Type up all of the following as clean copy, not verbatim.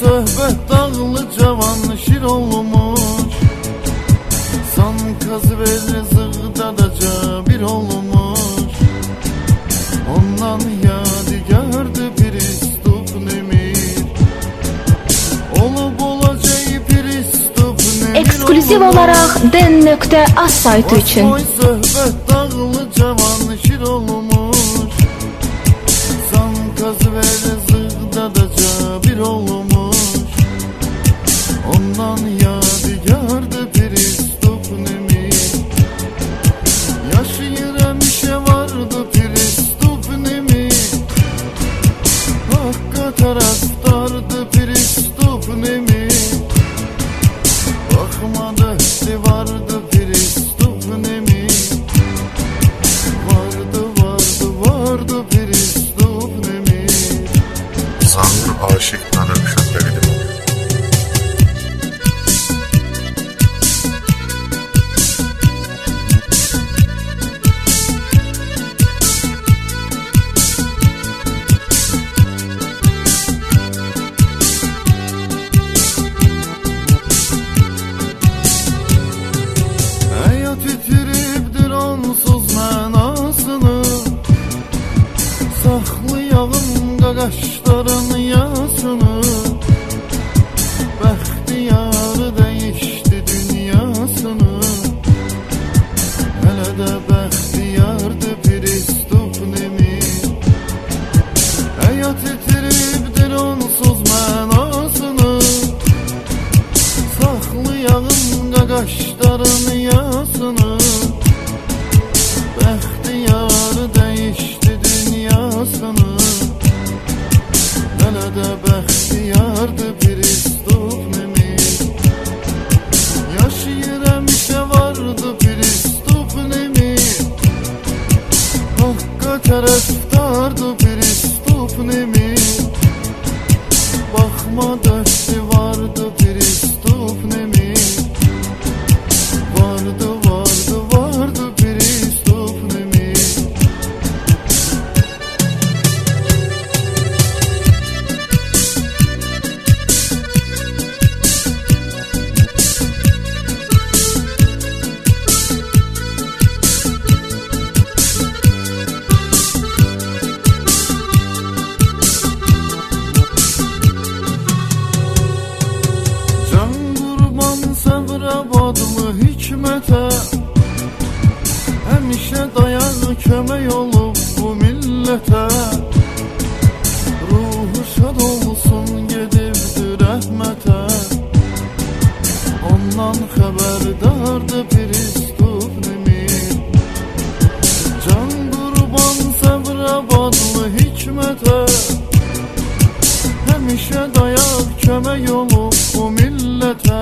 söhbət dağlı cavan şir olmuş. Sankaz verli zığdadaca bir olmuş. Ondan yadigardı Pristup Nemir. Olub olacağı Pristup Nemir. Ekskluziv olarak den.az saytı için. Söhbət dağlı cavan şir olmuş. Sankaz verli zığdadaca bir olmuş. Ondan yadigardı Pristup Nemir. Yaşayır həmişə vardı Pristup Nemir. Haqqa tərəfdardı Pristup Nemir. Baxmadı vardı Pristup Nemir. Vardı Pristup Nemir. Zanlı aşıklara üşenmelidir. Titribdir onsuz mənasını. Saxlayağım qaqaşların yasını. Bəxtiyarı dəyişdi dünyasını. Hələ də bəxtiyardı Pristup Nemir. Həyat itiribdir onsuz mənasını. Saxlayağım qaqaşların yasını. Bəxtiyarı dəyişdi dünyasını. Hələ də bəxtiyardı Pristup Nemir. Yaşayır həmişə vardı Pristup Nemir. Haqqa tərəfdardı Pristup Nemir. Baxma dəsti vardı Pristup Nemir. Vardı Pristup Nemir. Can qurban Səbrabadlı hikmətə. Həmişə dayan kömək olub bu millətə. Ruhu şad olsun gedibdi rəhmətə. Ondan xəbərdardı Pristup Nemir. Can qurban Səbrabadlı hikmətə. Həmişə dayan kömək olub bu millətə.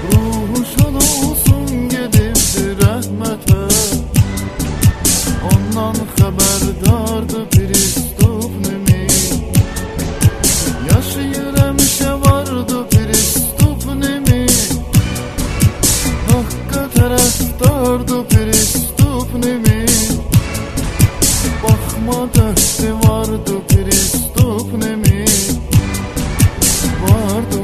Ruhu şad olsun gedibdi rəhmətə. Ondan xəbərdardı Pristup Nemir. Yaşayır həmişə vardı Pristup Nemir. Haqqa tərəfdardı Pristup Nemir. Baxma dəsti vardı Pristup Nemir. Vardı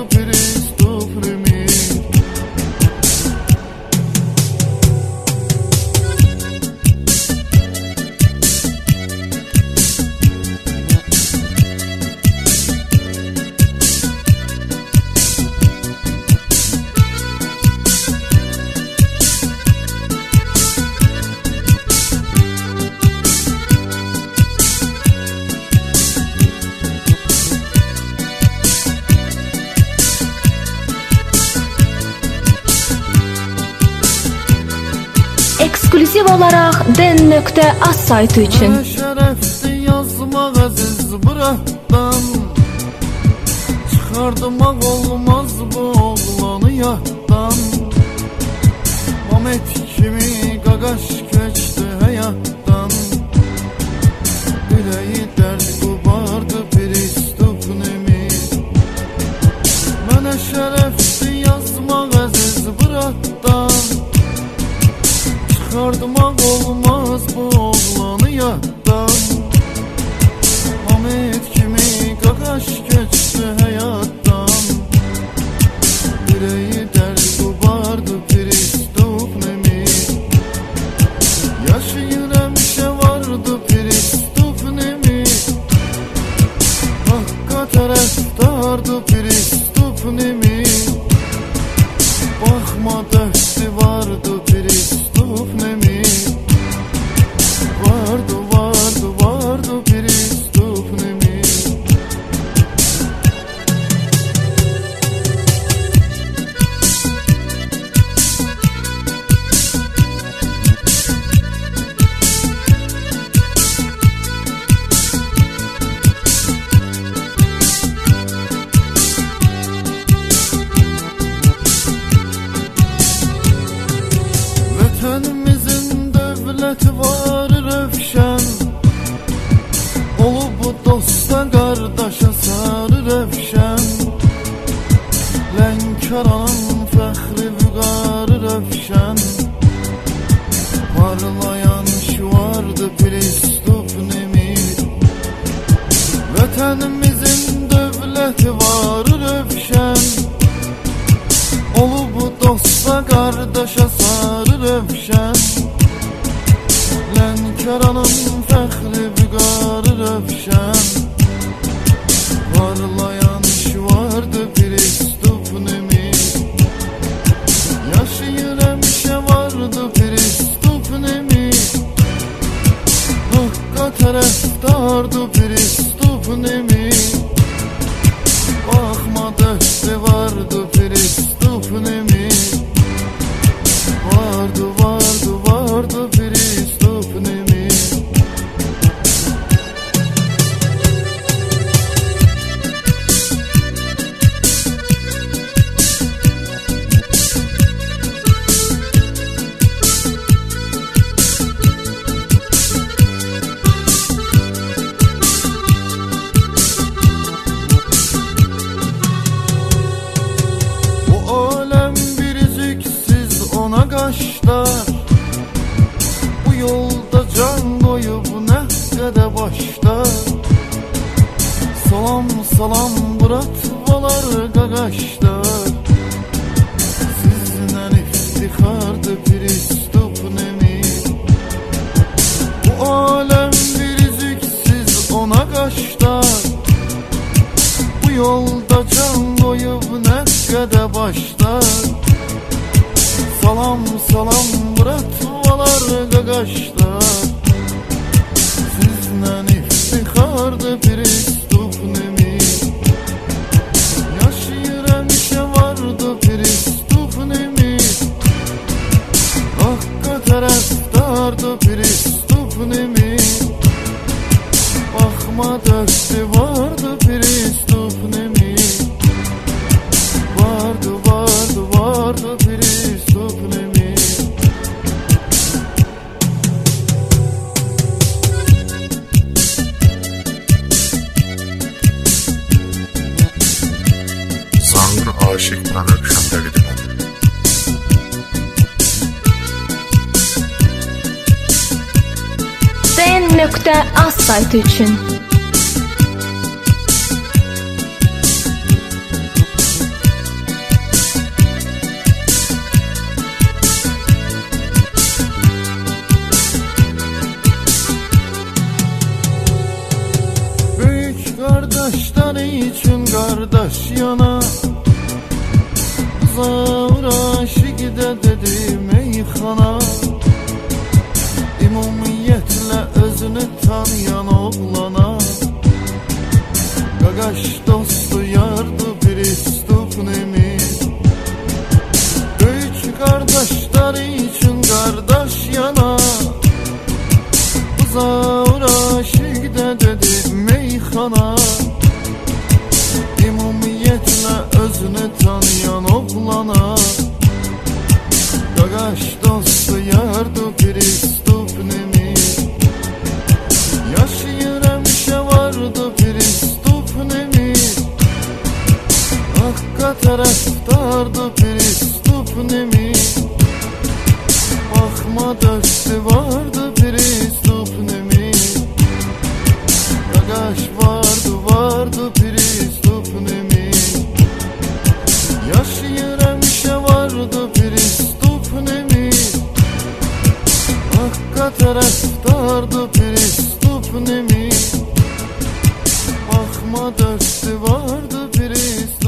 Pristup Nemir. Ekskluziv olarak den.az saytı için. Şərəfdi yazmaq əziz bırakdan. Çıxardımaq olmaz bu oğlanı yaddan. Mamet kimi qaqaş keçdi həyatdan. Ürəyi dərd qubardı Pristup Nemir. Mənə şərəfdi yazmaq əziz bırakdan. Çıxardımaq olmaz bu oğlanı yaddan. Mamet kimi Bakma döktü vardı Pristup nemi. Vardı Pristup nemi. Vətənimizin dövləti var rövşən, olub bu dosta qardaşa sarı rövşən. Lənkəranın fəxri vüqarı rövşən, parlayan şüvardı Pristup nemi. Vətənimizin dövləti var rövşən, olub bu dosta qardaşa sarı rövşən. Lənkəranın fəxri vüqarı rövşən, parlayan şüvardı Pristup nemi. Yaşayır həmişə vardı Pristup nemi. Haqqa tərəfdardı Pristup nemi. Baxma döktü vardı Pristup nemi. Vardı Pristup nemi. Bu alem bir züksüz ona qaşlar, bu yolda can qoyub nə qədər başlar. Salam bratvalar qaqaşlar, sizlə iftixardı Pristup nemi. Bu alem bir züksüz ona qaşlar, bu yolda can qoyub nə qədər başlar. Salam bratvalar qaqaşlar, sizlə iftixardı Pristup nemi. Yaşayır həmişə vardı Pristup nemi. Haqqa tərəfdardı Pristup nemi. Baxma döktü vardı Pristup nemi. Vardı Pristup nemi. Zangır aşıkla öpüşen təqdim edir. DN.az saytı üçün. Büyük kardeşler için kardeş yana, Zavr aşıqdə dedi meyxana. İmumiyyətlə özünü tanıyan oğlana, qaqaş dostu yardı Pristup nemi. Büyük kardeşler için kardeş yana, Zavr aşıqdə dedi meyxana. İmumiyyətlə özünü tanıyan oğlana, qaqaş dostu yardı Pristup nemi. Yaşayır həmişə vardı Pristup nemi. Haqqa tərəfdardı Pristup nemi. Baxma döktü vardı Pristup nemi. Qaqaş vardı Pristup nemi. Yaşayır həmişə vardı Pristup nemi. Haqqa tərəfdardı Pristup nemi. Baxma döktü vardı Pristup